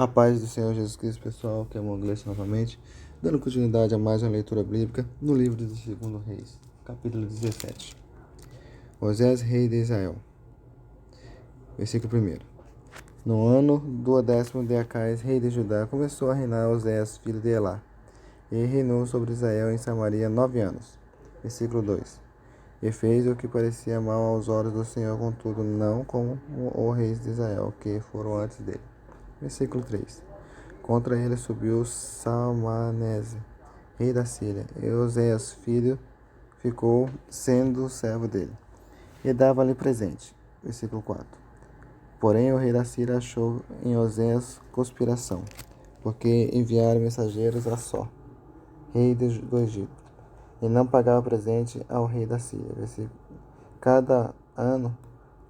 A paz do Senhor Jesus Cristo, pessoal, que é uma Gleice novamente, dando continuidade a mais uma leitura bíblica no livro de 2 Reis, capítulo 17. Osés, rei de Israel. Versículo 1. No ano do 10º de Acais, rei de Judá, começou a reinar Osés, filho de Elá, e reinou sobre Israel em Samaria 9 anos. Versículo 2. E fez o que parecia mal aos olhos do Senhor, contudo, não como os reis de Israel, que foram antes dele. Versículo 3. Contra ele subiu Salmanese, rei da Síria, e Oséias, filho, ficou sendo servo dele, e dava-lhe presente. Versículo 4. Porém o rei da Síria achou em Oséias conspiração, porque enviaram mensageiros a Só, rei do Egito, e não pagava presente ao rei da Síria. Cada ano,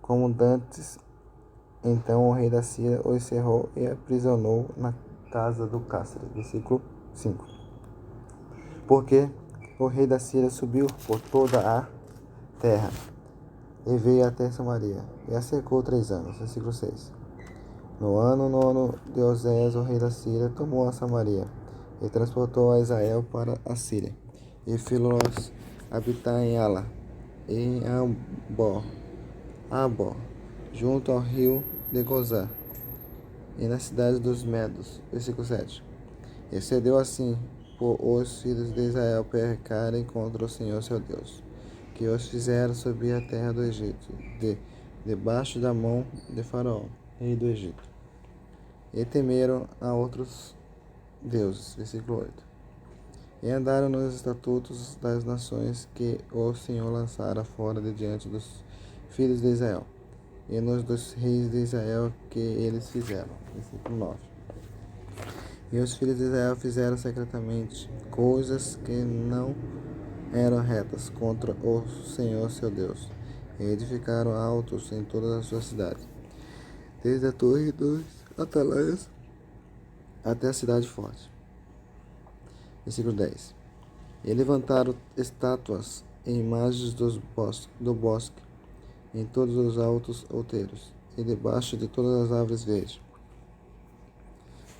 como dantes. Então o rei da Síria o encerrou e aprisionou na casa do cárcere. Versículo 5. Porque o rei da Síria subiu por toda a terra e veio até Samaria e a cercou 3 anos. Versículo 6. No ano 9 de Oséias, o rei da Síria tomou a Samaria e transportou a Israel para a Síria e fê-los habitar em Ala, em Abó, junto ao rio de Gozã, e na cidade dos Medos. Versículo 7. Excedeu assim por os filhos de Israel pecarem contra o Senhor seu Deus, que os fizeram subir a terra do Egito, debaixo da mão de Faraó, rei do Egito, e temeram a outros deuses. Versículo 8. E andaram nos estatutos das nações que o Senhor lançara fora de diante dos filhos de Israel, e nos dos reis de Israel que eles fizeram. Versículo 9. E os filhos de Israel fizeram secretamente coisas que não eram retas contra o Senhor seu Deus, e edificaram altos em todas as suas cidades, desde a torre dos atalaias até a cidade forte. Versículo 10. E levantaram estátuas e imagens do bosque em todos os altos outeiros e debaixo de todas as árvores verdes.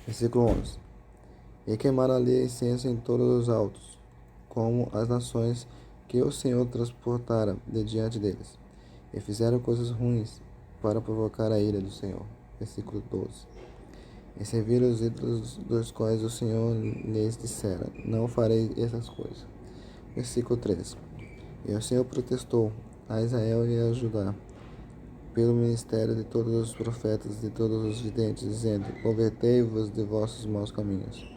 Versículo 11. E queimaram ali incenso em todos os altos, como as nações que o Senhor transportara de diante deles. E fizeram coisas ruins para provocar a ira do Senhor. Versículo 12. E serviram os ídolos dos quais o Senhor lhes dissera: não farei essas coisas. Versículo 13. E o Senhor protestou a Israel e a Judá pelo ministério de todos os profetas e de todos os videntes, dizendo: convertei-vos de vossos maus caminhos,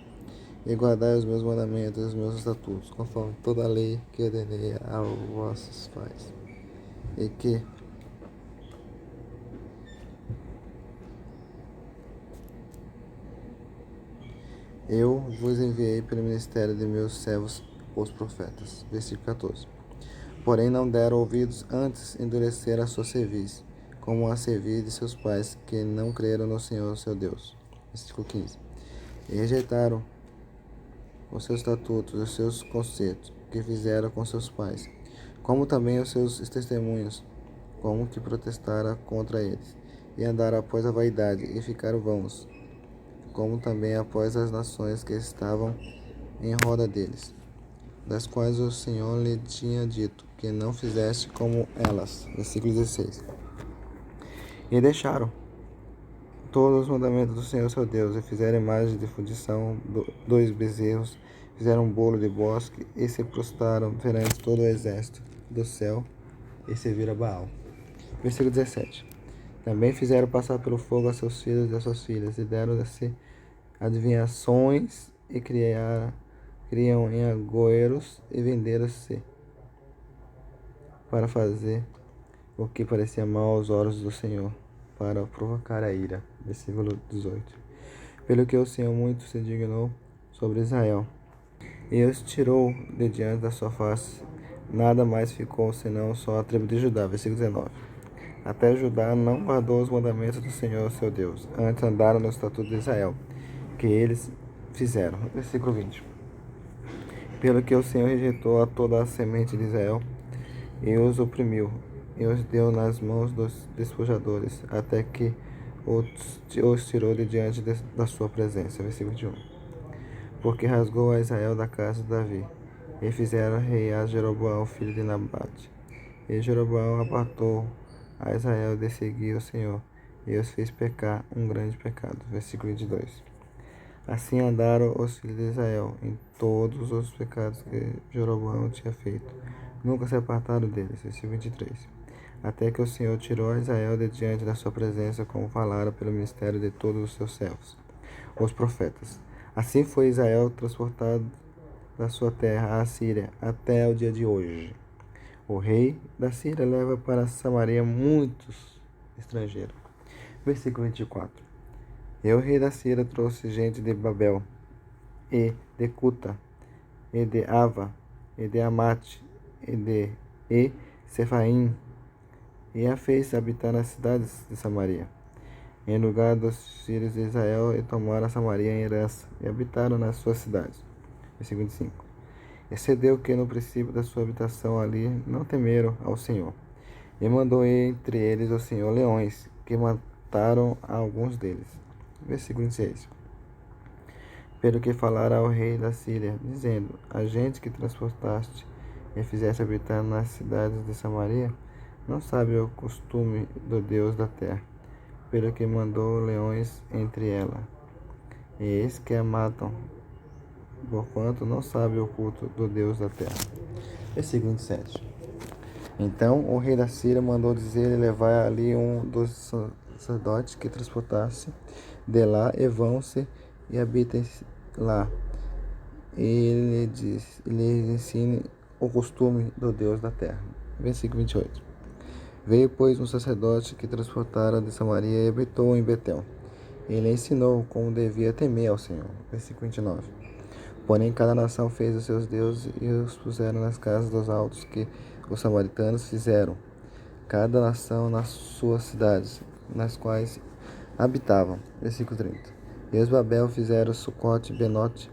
e guardai os meus mandamentos e os meus estatutos, conforme toda a lei que ordenei a vossos pais. E que eu vos enviei pelo ministério de meus servos, os profetas. Versículo 14. Porém não deram ouvidos, antes endureceram a sua cerviz, como a cerviz de seus pais, que não creram no Senhor seu Deus. Versículo 15. E rejeitaram os seus estatutos, os seus concertos, que fizeram com seus pais, como também os seus testemunhos, como que protestaram contra eles, e andaram após a vaidade, e ficaram vãos, como também após as nações que estavam em roda deles, das quais o Senhor lhe tinha dito, que não fizeste como elas. Versículo 16. E deixaram todos os mandamentos do Senhor seu Deus, e fizeram imagens de fundição, 2 bezerros, fizeram um bolo de bosque, e se prostraram perante todo o exército do céu, e serviram a Baal. Versículo 17. Também fizeram passar pelo fogo a seus filhos e a suas filhas, e deram-se adivinhações, e criam em agoeiros, e venderam-se para fazer o que parecia mal aos olhos do Senhor, para provocar a ira. Versículo 18. Pelo que o Senhor muito se dignou sobre Israel, e os tirou de diante da sua face, nada mais ficou senão só a tribo de Judá. Versículo 19. Até Judá não guardou os mandamentos do Senhor seu Deus, antes andaram no estatuto de Israel, que eles fizeram. Versículo 20. Pelo que o Senhor rejeitou a toda a semente de Israel, e os oprimiu, e os deu nas mãos dos despojadores, até que os tirou de diante da sua presença. Versículo 21. Porque rasgou a Israel da casa de Davi, e fizeram rei a Jeroboão, filho de Nabate. E Jeroboão apartou a Israel de seguir o Senhor, e os fez pecar um grande pecado. Versículo 22. Assim andaram os filhos de Israel em todos os pecados que Jeroboão tinha feito. Nunca se apartaram deles. Versículo 23. Até que o Senhor tirou a Israel de diante da sua presença, como falara pelo ministério de todos os seus servos, os profetas. Assim foi Israel transportado da sua terra à Síria até o dia de hoje. O rei da Síria leva para Samaria muitos estrangeiros. Versículo 24. E o rei da Síria trouxe gente de Babel, e de Cuta, e de Ava, e de Amate, e Sefaim, e a fez habitar nas cidades de Samaria, em lugar dos filhos de Israel, e tomaram a Samaria em herança, e habitaram nas suas cidades. Versículo 25. Excedeu que no princípio da sua habitação ali não temeram ao Senhor, e mandou entre eles o Senhor leões, que mataram a alguns deles. Versículo 26. Pelo que falara ao rei da Síria, dizendo: a gente que transportaste e fizeste habitar nas cidades de Samaria, não sabe o costume do Deus da terra, pelo que mandou leões entre ela, e eis que a matam, porquanto não sabe o culto do Deus da terra. Versículo 27. Então o rei da Síria mandou dizer e levar ali um dos sacerdotes que transportasse de lá, e vão-se e habitem lá. E ele lhes ensine o costume do Deus da terra. Versículo 28. Veio, pois, um sacerdote que transportara de Samaria e habitou em Betel. Ele ensinou como devia temer ao Senhor. Versículo 29. Porém, cada nação fez os seus deuses e os puseram nas casas dos altos que os samaritanos fizeram, cada nação nas suas cidades, nas quais habitavam. Versículo 30. E os Babel fizeram Sucote e Benote,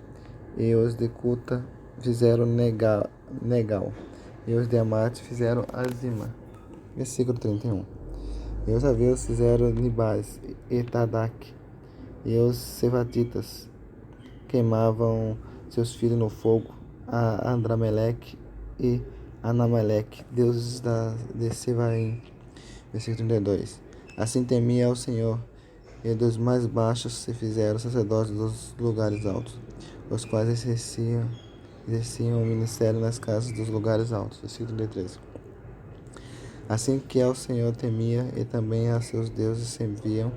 e os de Cuta fizeram Negal, e os de Amate fizeram Azima. Versículo 31. E os aveus fizeram Nibais e Tadak, e os Sevaditas queimavam seus filhos no fogo, a Andrameleque e Anameleque, deuses de Sevaim. Versículo 32. Assim temia ao Senhor, e dos mais baixos se fizeram sacerdotes dos lugares altos, os quais exerciam o ministério nas casas dos lugares altos. Versículo 33. Assim que ao Senhor temia, e também a seus deuses serviam,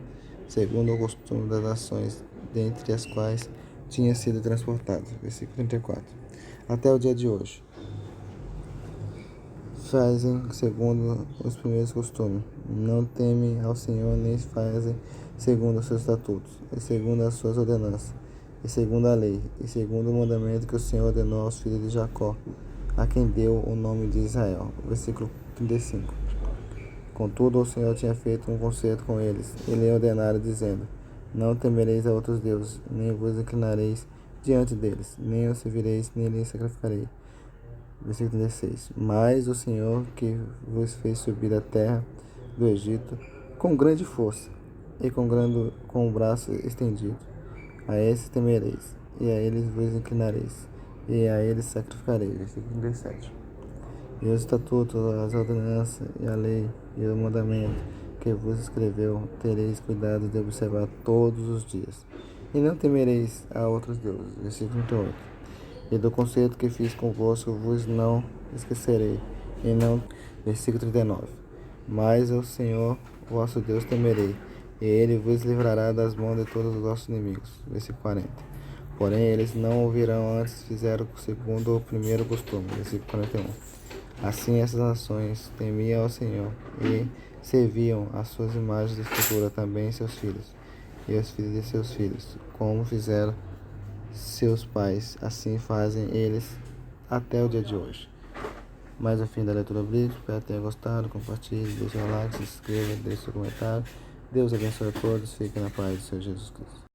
segundo o costume das nações, dentre as quais tinha sido transportado. Versículo 34. Até o dia de hoje. Fazem segundo os primeiros costumes. Não temem ao Senhor, nem fazem segundo os seus estatutos, e segundo as suas ordenanças, e segundo a lei, e segundo o mandamento que o Senhor ordenou aos filhos de Jacó, a quem deu o nome de Israel. Versículo 35. Contudo, o Senhor tinha feito um concerto com eles, e lhe ordenara, dizendo: não temereis a outros deuses, nem vos inclinareis diante deles, nem os servireis, nem lhes sacrificarei. Versículo 16. Mas o Senhor que vos fez subir da terra do Egito com grande força e com o braço estendido, a esses temereis, e a eles vos inclinareis, e a eles sacrificareis. Versículo 17. E os estatutos, as ordenanças, e a lei, e o mandamento que vos escreveu, tereis cuidado de observar todos os dias, e não temereis a outros deuses. Versículo 38. E do concerto que fiz convosco vos não esquecerei, e não. Versículo 39. Mas o Senhor vosso Deus temerei, e ele vos livrará das mãos de todos os vossos inimigos. Versículo 40. Porém eles não ouvirão, antes fizeram segundo o primeiro costume. Versículo 41. Assim essas nações temiam ao Senhor, e serviam as suas imagens de escultura, também seus filhos, e os filhos de seus filhos, como fizeram seus pais, assim fazem eles até o dia de hoje. Mais o fim da leitura bíblica. Espero que tenha gostado. Compartilhe, deixe seu like, se inscreva, deixe seu comentário. Deus abençoe a todos. Fiquem na paz do Senhor Jesus Cristo.